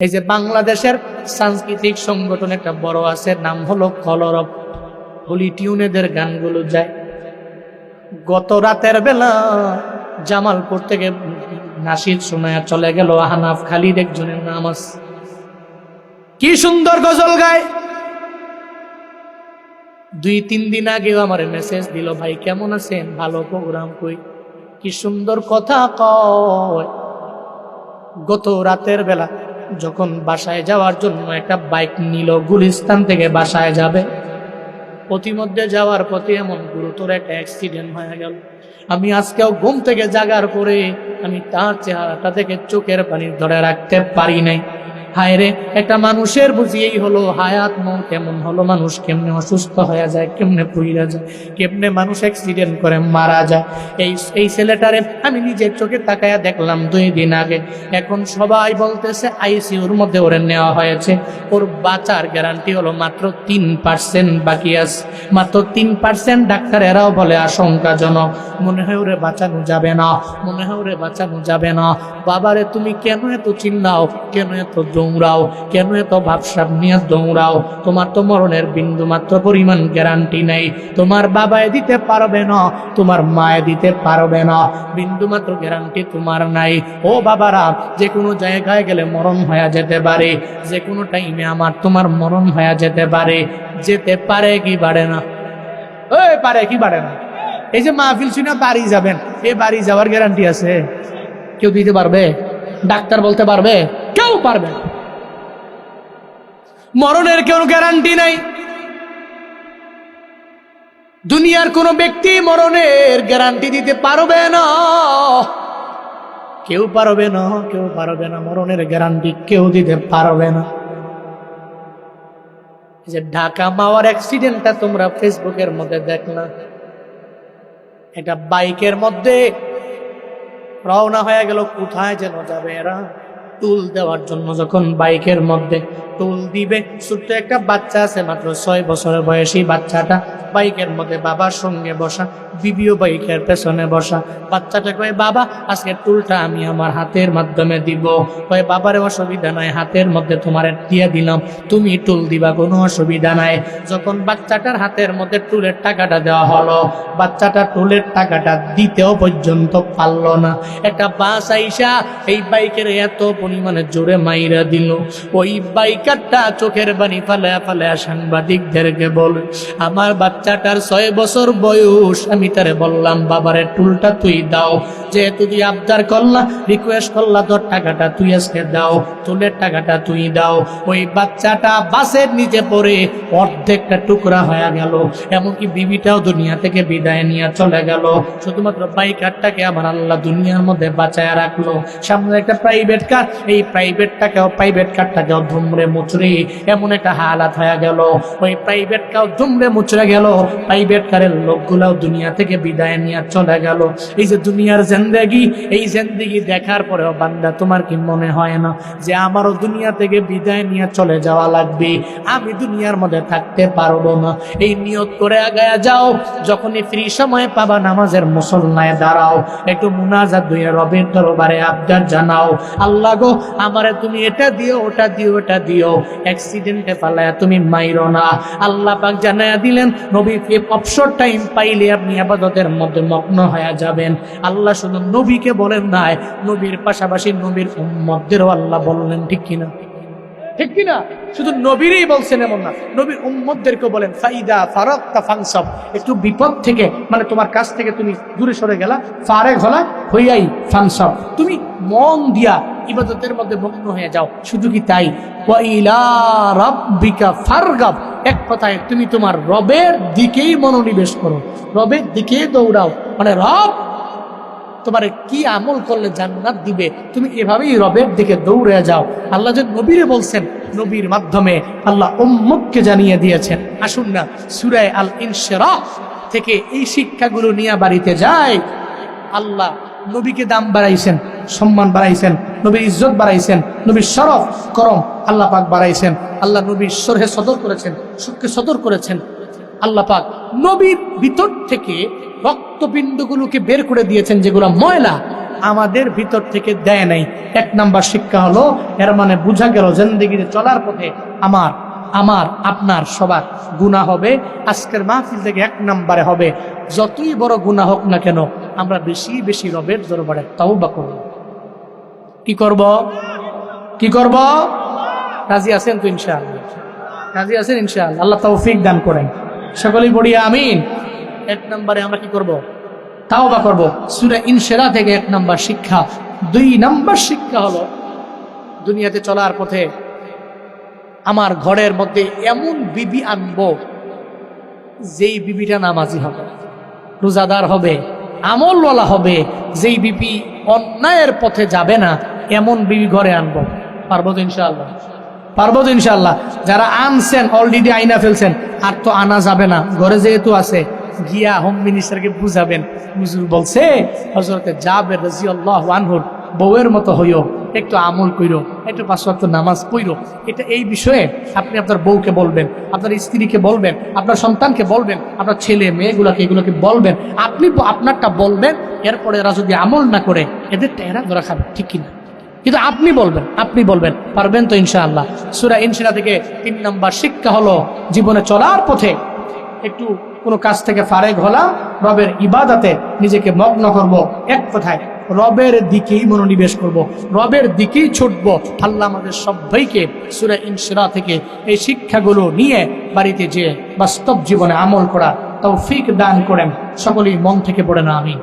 এই যে বাংলাদেশের সাংস্কৃতিক সংগঠন একটা বড় আছে, নাম হলো কলরব। হোলি টিউনেদের গানগুলো যায়। গত রাতের বেলা জামালপুর থেকে নাশিদ শোনায়া চলে গেল আহনাফ খালিদ, একজনের নাম আছে, কি সুন্দর গজল গায়। 2-3 দিন আগেও আমার মেসেজ দিল, ভাই কেমন আছেন, ভালো প্রোগ্রাম, কই কি সুন্দর কথা কয়। গত রাতের বেলা যখন বাসায় যাওয়ার জন্য একটা বাইক নিল, গুলিস্তান থেকে বাসায় যাবে, প্রতিমধ্যে যাওয়ার পথে এমন গুরুতর একটা অ্যাক্সিডেন্ট হয়ে গেল। আমি আজকেও ঘুম থেকে জাগার পরে আমি তার চেহারাটা থেকে চোখের পানি ধরে রাখতে পারি নাই। হায় রে, একটা মানুষের বুঝিয়েই হলো হায়াত মন কেমন হলো, মানুষ কেমনে অসুস্থ হয়ে যায়, কেমনে পুইরা যায়, কেমনে মানুষ অ্যাক্সিডেন্ট করে মারা যায়। এই ছেলেটারে আমি নিজের চোখে তাকায়া দেখলাম 2 দিন আগে। এখন সবাই বলতেছে আইসিইউর মধ্যে ওরে নেওয়া হয়েছে, ওর বাঁচার গ্যারান্টি হলো মাত্র 3% বাকি আছে, মাত্র 3%। ডাক্তার এরাও বলে আশঙ্কাজনক, মনে হয় ওরে বাঁচানো যাবে না, মনে হয় ওরে বাঁচানো যাবে না। বাবারে তুমি কেন এত চিল্লাও, কেন এত দৌড়াও, কেন এত ভাবসাব নিয়ে দৌড়াও? তোমার তো মরণের বিন্দু মাত্র পরিমাণ গ্যারান্টি নেই। তোমার বাবায় দিতে পারবে না, তোমার মায়ে দিতে পারবে না, বিন্দু মাত্র গ্যারান্টি তোমার নাই। ও বাবারা, যে কোনো জায়গায় গেলে মরণ হয়ে যেতে পারে, যে কোনো টাইমে আমার তোমার মরণ হয়ে যেতে পারে। যেতে পারে কি পারে না? ওই পারে কি পারে না? এই যে মাহফিল শুনে বাড়ি যাবেন, এই বাড়ি যাওয়ার গ্যারান্টি আছে? কেউ দিতে পারবে? ডাক্তার বলতে পারবে? কেউ পারবে না। মরণের কেউ গ্যারান্টি নাই। দুনিয়ার কোন ব্যক্তি মরণের গ্যারান্টি দিতে পারবে না, কেউ পারবে না, কেউ পারবে না। মরণের গ্যারান্টি কেউ দিতে পারবে না। যে ঢাকা মাওয়ার অ্যাক্সিডেন্টটা তোমরা ফেসবুকের মধ্যে দেখলা, একটা বাইকের মধ্যে রওনা হয়ে গেল, কোথায় যেন যাবে এরা, টুল দেওয়ার জন্য। যখন বাইকের মধ্যে টুল দিবে, ছোট্ট একটা বাচ্চা আছে মাত্র 6 বছরের বয়সী বাচ্চাটা বাইকের মধ্যে বাবার সঙ্গে বসা, বিবিও বাইকের পেছনে বসা। বাচ্চাটা কয়, বাবা আজকে টুলটা আমি আমার হাতের মাধ্যমে দিব। কয়, বাবারে অসুবিধা নাই, হাতের মধ্যে তোমার দিয়ে দিলাম, তুমি টুল দিবা, কোনো অসুবিধা নাই। যখন বাচ্চাটার হাতের মধ্যে টুলের টাকাটা দেওয়া হলো, বাচ্চাটা টুলের টাকাটা দিতেও পর্যন্ত পারল না। একটা বাস আইসা এই বাইকের এত পরিমাণে জোরে মাইরা দিল, ওই বাইকারটা চোখের পানি ফালায়া ফালায়া সাংবাদিকদেরকে বলে, আমার বাচ্চাটার 6 বছর বয়স, আমি তারে বললাম বাবারে টুলটা তুই দাও, যেহেতু তুই আবদার করলা, রিকোয়েস্ট করলা, তোর টাকাটা তুই আজকে দাও, টুলের টাকাটা তুই দাও। ওই বাচ্চাটা বাসের নিচে পড়ে অর্ধেকটা টুকরা হয়ে গেল, এমনকি বিবিটাও দুনিয়া থেকে বিদায় নিয়ে চলে গেল। শুধুমাত্র বাইকারটাকে আমার আল্লাহ দুনিয়ার মধ্যে বাঁচায় রাখলো। সামনে একটা প্রাইভেট কার, এই প্রাইভেট কারটাকেও ধুমড়ে মুচড়ে এমন একটা হালাত হয়ে গেল, ওই প্রাইভেট কার ধুমড়ে মুচড়ে গেল, প্রাইভেট কারের লোকগুলাও দুনিয়া থেকে বিদায় নিয়ে চলে গেল। এই যে দুনিয়ার জিন্দেগি, এই জিন্দেগি দেখার পরেও বান্দা তোমার কি মনে হয় না যে আমারও দুনিয়া থেকে বিদায় নিয়ে চলে যাওয়া লাগবে, আমি দুনিয়ার মধ্যে থাকতে পারবো না? এই নিয়ত করে আগায়া যাও, যখনই ফ্রি সময় পাবা নামাজের মুসল্লায় দাঁড়াও, একটু মুনাজাত দিয়ে রবের দরবারে আবদার জানাও, আল্লাহ গো আমারে তুমি এটা দিও, ওটা দিও, ওটা দিও, অ্যাক্সিডেন্টে পালায়া তুমি মাইরো না। আল্লাহ পাক জানায়া দিলেন, নবী অবসর টাইম পাইলে আপনি ইবাদতের মধ্যে মগ্ন হয়ে যাবেন। আল্লাহ শুধু নবীকে বলেন নাই, নবীর পাশাপাশি নবীর উম্মতদেরও আল্লাহ বললেন, ঠিক কিনা? ঠিক কিনা? শুধু নবীরই বলছেন এমন না, নবীর উম্মতদেরকে বলেন, ফাইদা ফারাগতা ফানসাব, একটু বিপদ থেকে, মানে তোমার কাছ থেকে তুমি দূরে সরে গেলা, ফারেগ হলা হইয়াই ফানসাব, তুমি মন দিয়া ইবাদতের মধ্যে মগ্ন হয়ে যাও। শুধু কি তাই, ওয়া ইলা রাব্বিকা ফারগাব, এক কথায় তুমি তোমার রবের দিকেই মনোনিবেশ করো, রবের দিকে দৌড়াও। মানে রব তোমার কি আমল করলে জান্নাত দিবে, তুমি এভাবেই রবের দিকে দৌড়ে যাও। আল্লাহ যে নবীরে বলছেন, নবীর মাধ্যমে আল্লাহ উম্মতকে জানিয়ে দিয়েছেন। আসুন না সূরা আল ইনশিরাহ থেকে এই শিক্ষাগুলো নিয়ে বাড়িতে যায়। আল্লাহ নবীকে দাম বাড়াইছেন, সম্মান বাড়াইছেন, নবীর ইজ্জত বাড়াইছেন, নবীর শরফ করম আল্লাহ পাক বাড়াইছেন। আল্লাহ নবীর সরহে সদর করেছেন, সুখকে সদর করেছেন। আল্লাহ পাক নবীর ভিতর থেকে রক্তপিণ্ডগুলোকে বের করে দিয়েছেন, যেগুলো ময়লা, আমাদের ভিতর থেকে দেয় নাই। 1 নাম্বার শিক্ষা হলো, এর মানে বোঝা গেল জিন্দেগিতে চলার পথে আমার আপনার সবার গুনাহ হবে। আজকের মাহফিল থেকে 1 নাম্বারে হবে, যতই বড় গুনাহ হোক না কেন আমরা বেশি বেশি রবের দরবারে তওবা করব। কি করব? রাজি আছেন তো ইনশাআল্লাহ? রাজি আছেন ইনশাআল্লাহ? আল্লাহ তৌফিক দান করেন, সকলেই বলি আমিন। 1 নম্বরে আমরা কি করব? তাওবা করব। সূরা ইনশিরাহ থেকে 1 নাম্বার শিক্ষা। 2 নাম্বার শিক্ষা হলো, দুনিয়াতে চলার পথে আমার ঘরের মধ্যে এমন বিবি আনবো যেই বিবিটা নামাজি হবে, রোজাদার হবে, আমলওয়ালা হবে। যেই বিবি অন্যায়ের পথে যাবে না, এমন বিবি ঘরে আনবো। পারবো তো ইনশাআল্লাহ? পারবো তো ইনশাআল্লাহ? যারা আনছেন অলরেডি আইনা ফেলছেন, আর তো আনা যাবে না, ঘরে যেহেতু আছে গিয়া হোম মিনিস্টারকে বুঝাবেন, হুজুর বলছে হযরতে জাবের রাদিয়াল্লাহু আনহুর বউয়ের মতো হইও, একটু আমল কইরো, একটু 5 ওয়াক্ত নামাজ পড়ো। এটা এই বিষয়ে আপনি আপনার বউকে বলবেন, আপনার স্ত্রীকে বলবেন, আপনার সন্তানকে বলবেন, আপনার ছেলে মেয়েগুলোকে এগুলোকে বলবেন। আপনি আপনারটা বলবেন, এরপরে এরা যদি আমল না করে এদেরটা এরা ধরা খাবে, ঠিক কিনা? কিন্তু আপনি বলবেন, পারবেন তো ইনশাআল্লাহ? সূরা ইনশিরাহ থেকে 3 নাম্বার শিক্ষা হলো, জীবনে চলার পথে একটু কোনো কাজ থেকে ফারেগ হলাম, রবের ইবাদতে নিজেকে মগ্ন করব। এক কথায় রবের দিকেই মনোনিবেশ করব, রবের দিকেই ছুটব। আল্লাহ আমাদের সবাইকে সূরা ইনশিরাহ থেকে এই শিক্ষাগুলো নিয়ে বাড়িতে যেয়ে বাস্তব জীবনে আমল করা তৌফিক দান করেন। সকলেই মন থেকে পড়েন আমিন।